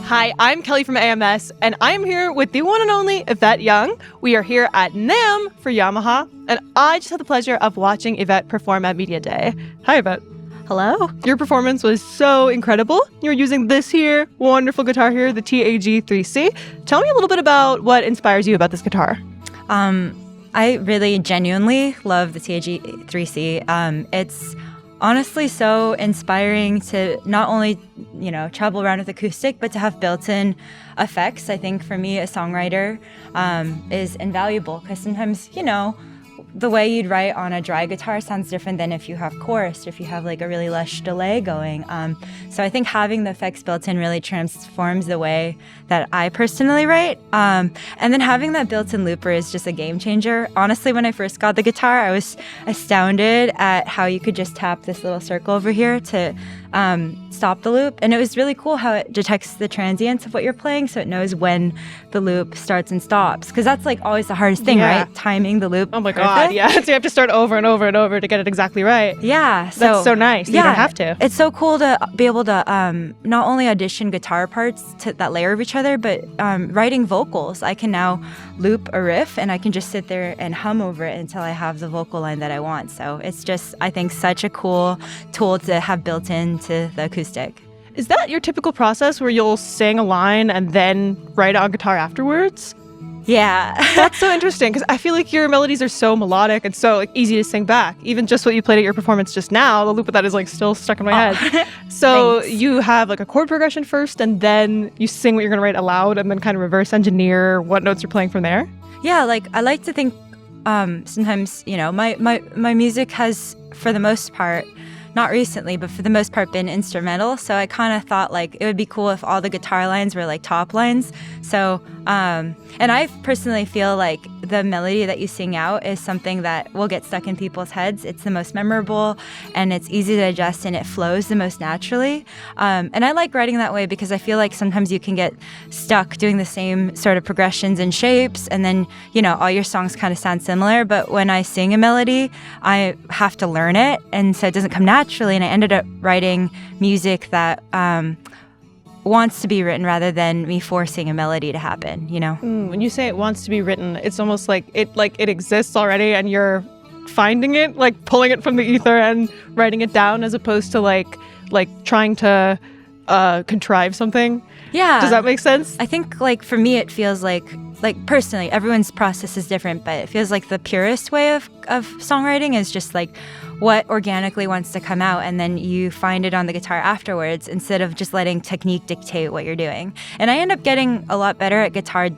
Hi, I'm Kelly from AMS, and I'm here with the one and only Yvette Young. We are here at NAMM for Yamaha, and I just had the pleasure of watching Yvette perform at Media Day. Hi, Yvette. Hello. Your performance was so incredible. You're using this here, wonderful guitar here, the TAG3 C. Tell me a little bit about what inspires you about this guitar. I really genuinely love the TAG3 C. It's honestly so inspiring to not only, travel around with acoustic, but to have built-in effects. I think for me, a songwriter is invaluable because sometimes, the way you'd write on a dry guitar sounds different than if you have chorus or if you have like a really lush delay going. So I think having the effects built in really transforms the way that I personally write. And then having that built-in looper is just a game changer. Honestly, when I first got the guitar, I was astounded at how you could just tap this little circle over here to stop the loop. And it was really cool how it detects the transients of what you're playing, so it knows when the loop starts and stops. Because that's like always the hardest thing, right? Timing the loop. Oh my God, yeah. So you have to start over and over and over to get it exactly right. Yeah. That's so nice. You don't have to. It's so cool to be able to not only audition guitar parts that layer of each other, but writing vocals. I can now loop a riff and I can just sit there and hum over it until I have the vocal line that I want. So it's just, I think, such a cool tool to have built into the acoustic. Is that your typical process where you'll sing a line and then write it on guitar afterwards? Yeah. That's so interesting because I feel like your melodies are so melodic and so easy to sing back. Even just what you played at your performance just now, the loop of that is still stuck in my head. So you have a chord progression first and then you sing what you're going to write aloud and then kind of reverse engineer what notes you're playing from there? Yeah, I like to think sometimes, my music has, for the most part, not recently, but for the most part, been instrumental. So I kind of thought it would be cool if all the guitar lines were top lines. So, and I personally feel like the melody that you sing out is something that will get stuck in people's heads. It's the most memorable and it's easy to adjust and it flows the most naturally. And I like writing that way because I feel like sometimes you can get stuck doing the same sort of progressions and shapes. And then, all your songs kind of sound similar. But when I sing a melody, I have to learn it. And so it doesn't come naturally. And I ended up writing music that wants to be written rather than me forcing a melody to happen, When you say it wants to be written, it's almost like it exists already and you're finding it, pulling it from the ether and writing it down as opposed to trying to contrive something. Yeah. Does that make sense? I think for me it feels like personally everyone's process is different, but it feels like the purest way of songwriting is just what organically wants to come out, and then you find it on the guitar afterwards instead of just letting technique dictate what you're doing. And I end up getting a lot better at guitar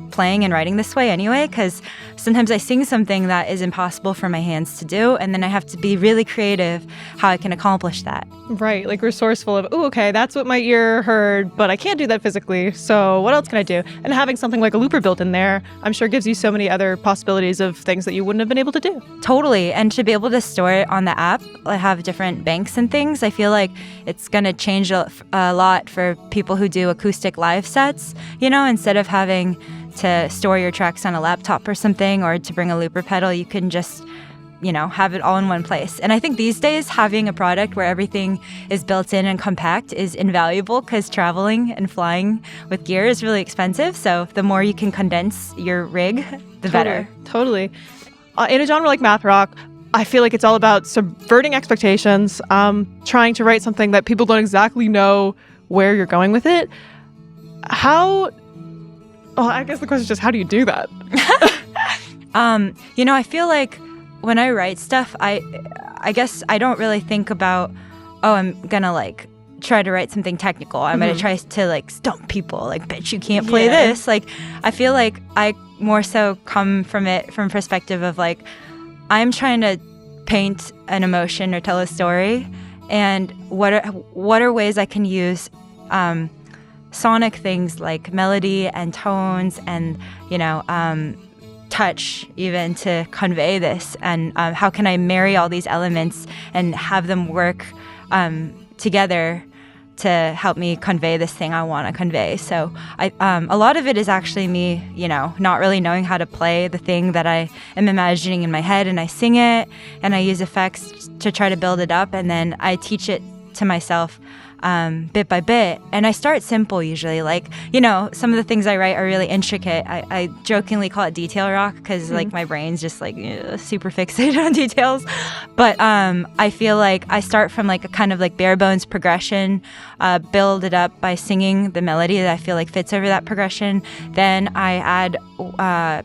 playing and writing this way anyway, because sometimes I sing something that is impossible for my hands to do, and then I have to be really creative how I can accomplish that. Right, resourceful of, okay, that's what my ear heard, but I can't do that physically, so what else can I do? And having something like a looper built in there, I'm sure gives you so many other possibilities of things that you wouldn't have been able to do. Totally, and to be able to store it on the app, have different banks and things, I feel like it's going to change a lot for people who do acoustic live sets, instead of having to store your tracks on a laptop or something, or to bring a looper pedal, you can just, have it all in one place. And I think these days having a product where everything is built in and compact is invaluable because traveling and flying with gear is really expensive. So the more you can condense your rig, the better. Totally. In a genre like math rock, I feel like it's all about subverting expectations, trying to write something that people don't exactly know where you're going with it. I guess the question is just, how do you do that? I feel like when I write stuff, I guess I don't really think about, I'm gonna try to write something technical. I'm gonna try to stump people. Bitch, you can't play this. I feel like I more so come from it from perspective of I'm trying to paint an emotion or tell a story, and what are ways I can use sonic things like melody and tones and touch even to convey this, and how can I marry all these elements and have them work together to help me convey this thing I want to convey. So a lot of it is actually me, not really knowing how to play the thing that I am imagining in my head, and I sing it and I use effects to try to build it up, and then I teach it to myself bit by bit. And I start simple usually. Like, some of the things I write are really intricate. I jokingly call it detail rock because like my brain's just like super fixated on details. But I feel like I start from like a kind of like bare bones progression, build it up by singing the melody that I feel like fits over that progression. Then I add,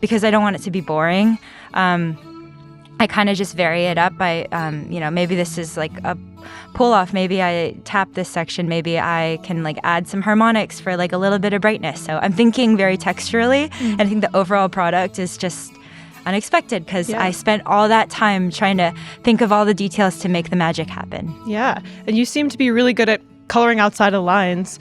because I don't want it to be boring, I kind of just vary it up by, maybe this is like a pull off. Maybe I tap this section. Maybe I can like add some harmonics for like a little bit of brightness. So I'm thinking very texturally. And I think the overall product is just unexpected because I spent all that time trying to think of all the details to make the magic happen. Yeah. And you seem to be really good at coloring outside of lines.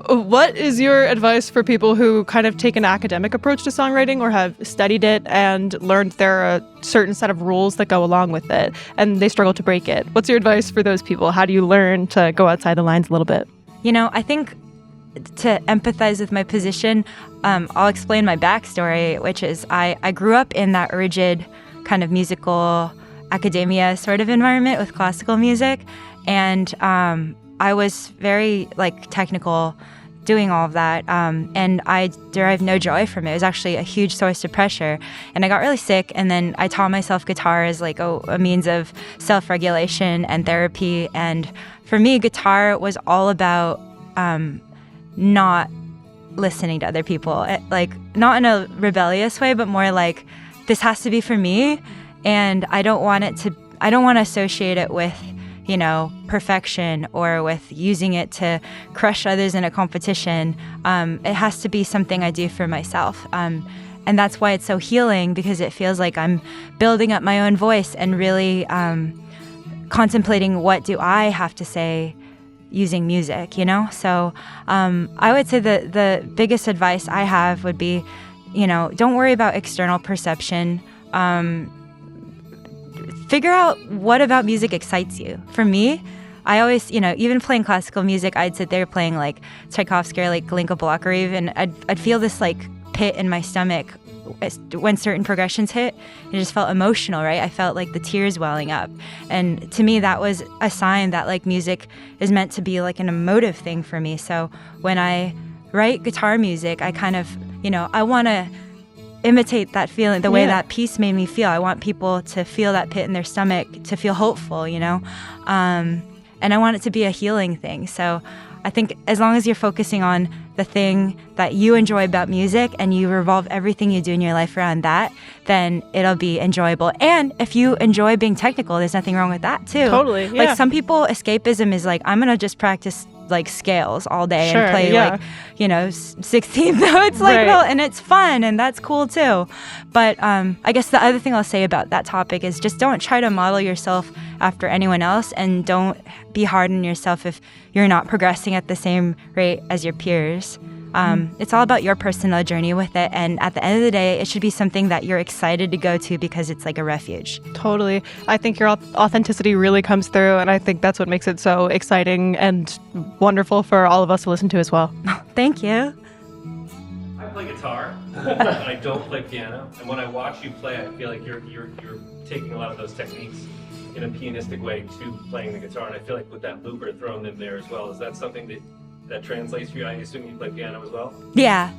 What is your advice for people who kind of take an academic approach to songwriting or have studied it and learned there are a certain set of rules that go along with it and they struggle to break it? What's your advice for those people? How do you learn to go outside the lines a little bit? I think to empathize with my position, I'll explain my backstory, which is I grew up in that rigid kind of musical academia sort of environment with classical music. And I was very like technical doing all of that. And I derived no joy from it. It was actually a huge source of pressure. And I got really sick. And then I taught myself guitar as like a means of self-regulation and therapy. And for me, guitar was all about not listening to other people, like not in a rebellious way, but more like this has to be for me. And I don't want to associate it with perfection or with using it to crush others in a competition. It has to be something I do for myself. And that's why it's so healing, because it feels like I'm building up my own voice and really contemplating what do I have to say using music, So I would say the biggest advice I have would be, don't worry about external perception. Figure out what about music excites you. For me, I always, even playing classical music, I'd sit there playing like Tchaikovsky or like Glinka Blockerive, and I'd feel this like pit in my stomach when certain progressions hit. It just felt emotional, right? I felt like the tears welling up. And to me, that was a sign that like music is meant to be like an emotive thing for me. So when I write guitar music, I kind of, I want to imitate that feeling, the way that piece made me feel. I want people to feel that pit in their stomach, to feel hopeful, and I want it to be a healing thing. So I think as long as you're focusing on the thing that you enjoy about music and you revolve everything you do in your life around that, then it'll be enjoyable. And if you enjoy being technical, there's nothing wrong with that too. Totally, yeah. Like some people, escapism is like, I'm going to just practice like scales all day and play like 16th notes like well, and it's fun and that's cool too. But I guess the other thing I'll say about that topic is just don't try to model yourself after anyone else, and don't be hard on yourself if you're not progressing at the same rate as your peers. It's all about your personal journey with it, and at the end of the day, it should be something that you're excited to go to because it's like a refuge. Totally. I think your authenticity really comes through, and I think that's what makes it so exciting and wonderful for all of us to listen to as well. Thank you. I play guitar. I don't play piano, and when I watch you play, I feel like you're taking a lot of those techniques in a pianistic way to playing the guitar, and I feel like with that looper thrown in there as well, is that something that translates for you? I assume you play piano as well? Yeah.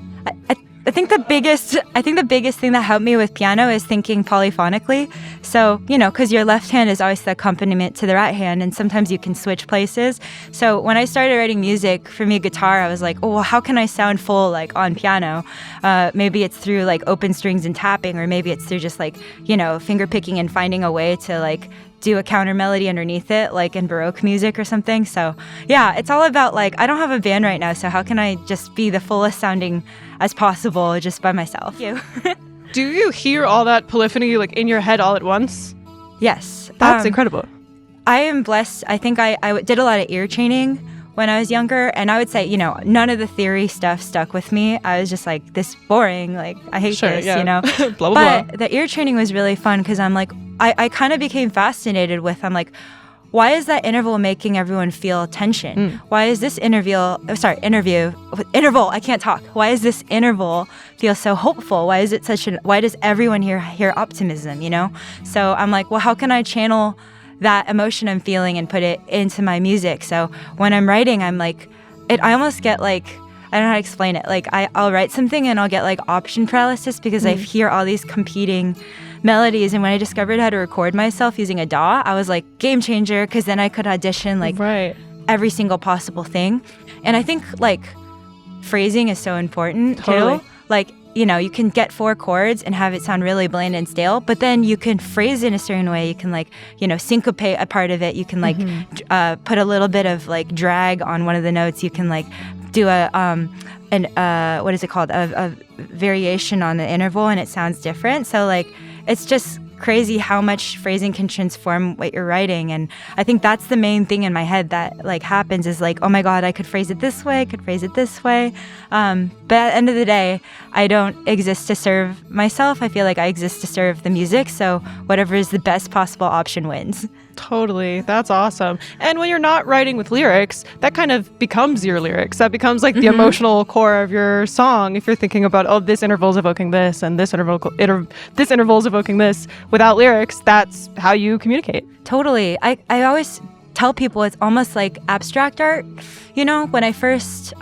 I think the biggest thing that helped me with piano is thinking polyphonically. So, because your left hand is always the accompaniment to the right hand, and sometimes you can switch places. So when I started writing music, for me, guitar, I was like, oh, well, how can I sound full like on piano? Maybe it's through like open strings and tapping, or maybe it's through just like, finger picking and finding a way to like do a counter melody underneath it, like in Baroque music or something. So yeah, it's all about like, I don't have a band right now, so how can I just be the fullest sounding as possible just by myself? Do you hear all that polyphony like in your head all at once? Yes. That's incredible. I am blessed. I think I did a lot of ear training when I was younger, and I would say, none of the theory stuff stuck with me. I was just like, this boring, like, I hate this, blah, blah, but blah. the ear training was really fun because I'm like, I kind of became fascinated with, I'm like, why is that interval making everyone feel tension? Why is this interval, I can't talk. Why is this interval feel so hopeful? Why does everyone hear optimism, So I'm like, well, how can I channel that emotion I'm feeling and put it into my music. So when I'm writing, I'm like, I almost get like, I don't know how to explain it. Like I'll write something and I'll get like option paralysis because I hear all these competing melodies. And when I discovered how to record myself using a DAW, I was like, game changer, because then I could audition like every single possible thing. And I think like phrasing is so important too. Like, you know, you can get 4 chords and have it sound really bland and stale, but then you can phrase it in a certain way. You can like, you know, syncopate a part of it. You can like put a little bit of like drag on one of the notes. You can like do what is it called? A variation on the interval, and it sounds different. So like, it's just crazy how much phrasing can transform what you're writing. And I think that's the main thing in my head that like happens is like, oh my God, I could phrase it this way, I could phrase it this way. But at the end of the day, I don't exist to serve myself. I feel like I exist to serve the music. So whatever is the best possible option wins. Totally. That's awesome. And when you're not writing with lyrics, that kind of becomes your lyrics. That becomes like the emotional core of your song. If you're thinking about, oh, this interval is evoking this and this interval is evoking this, without lyrics, that's how you communicate. Totally. I always tell people it's almost like abstract art. You know, when I first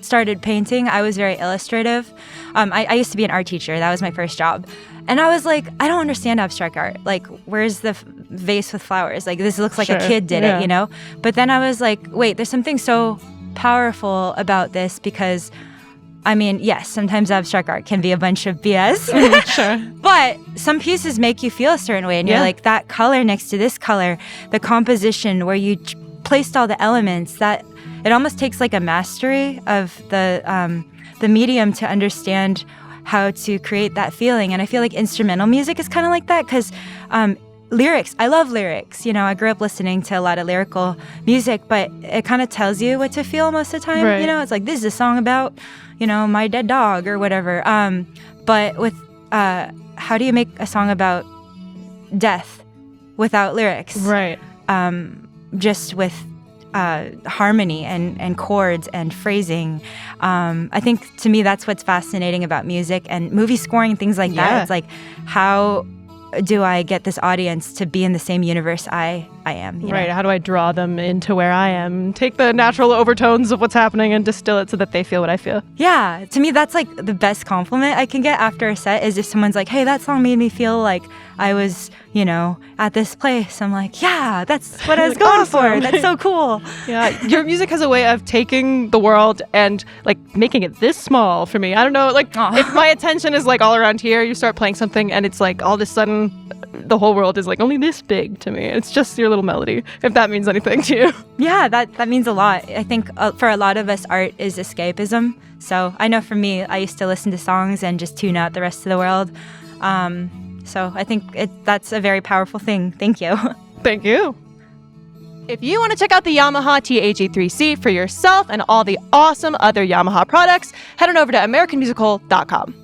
started painting, I was very illustrative. I used to be an art teacher. That was my first job. And I was like, I don't understand abstract art. Like, where's the vase with flowers? Like, this looks like a kid did it, you know? But then I was like, wait, there's something so powerful about this because, I mean, yes, sometimes abstract art can be a bunch of BS. But some pieces make you feel a certain way. And you're like, that color next to this color, the composition where you placed all the elements, that it almost takes like a mastery of the medium to understand how to create that feeling. And I feel like instrumental music is kind of like that because lyrics, I love lyrics. You know, I grew up listening to a lot of lyrical music, but it kind of tells you what to feel most of the time. You know, it's like, this is a song about, you know, my dead dog or whatever. But with how do you make a song about death without lyrics? Just with harmony and chords and phrasing. I think to me that's what's fascinating about music and movie scoring and things like that. It's like, how do I get this audience to be in the same universe I am? You know? How do I draw them into where I am? Take the natural overtones of what's happening and distill it so that they feel what I feel. Yeah. To me, that's like the best compliment I can get after a set is if someone's like, hey, that song made me feel like I was, you know, at this place. I'm like, yeah, that's what I was going for. That's so cool. Your music has a way of taking the world and like making it this small for me. I don't know, like if my attention is like all around here, you start playing something and it's like all of a sudden the whole world is like only this big to me. It's just your little melody, if that means anything to you. Yeah, that means a lot. I think for a lot of us, art is escapism. So I know for me, I used to listen to songs and just tune out the rest of the world. So I think that's a very powerful thing. Thank you. Thank you. If you want to check out the Yamaha TAG3 C for yourself and all the awesome other Yamaha products, head on over to AmericanMusical.com.